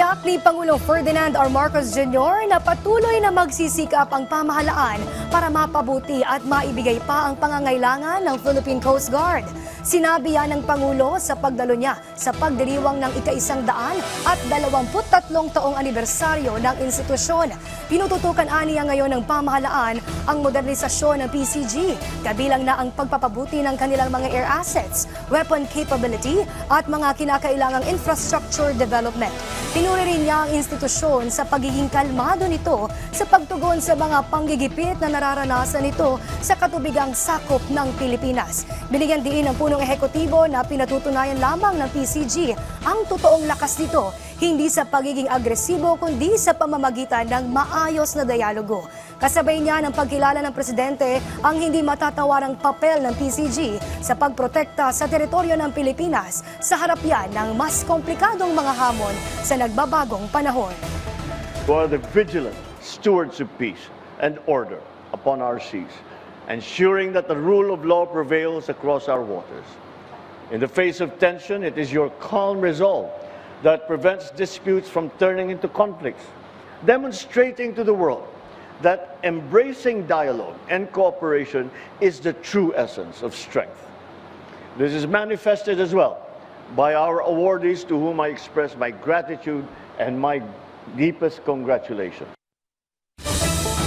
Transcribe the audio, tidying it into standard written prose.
Tiniyak ni Pangulong Ferdinand R. Marcos Jr. na patuloy na magsisikap ang pamahalaan para mapabuti at maibigay pa ang pangangailangan ng Philippine Coast Guard. Sinabi yan ng Pangulo sa pagdalo niya sa pagdiriwang ng ika-123 taong anibersaryo ng institusyon. Pinututukan aniya ngayon ng pamahalaan ang modernisasyon ng PCG, kabilang na ang pagpapabuti ng kanilang mga air assets, weapon capability at mga kinakailangang infrastructure development. Pinuri rin niya ang institusyon sa pagiging kalmado nito sa pagtugon sa mga panggigipit na nararanasan nito sa katubigang sakop ng Pilipinas. Binigyan din ng punong ehekutibo na pinatutunayan lamang ng PCG ang totoong lakas nito, hindi sa pagiging agresibo kundi sa pamamagitan ng maayos na dialogo. Kasabay niya ng pagkilala ng Presidente ang hindi matatawarang papel ng PCG sa pagprotekta sa teritoryo ng Pilipinas sa harap yan ng mas komplikadong mga hamon sa nagbabagong panahon. We are the vigilant stewards of peace and order upon our seas, ensuring that the rule of law prevails across our waters. In the face of tension, it is your calm resolve that prevents disputes from turning into conflicts, demonstrating to the world that embracing dialogue and cooperation is the true essence of strength. This is manifested as well by our awardees, to whom I express my gratitude and my deepest congratulations.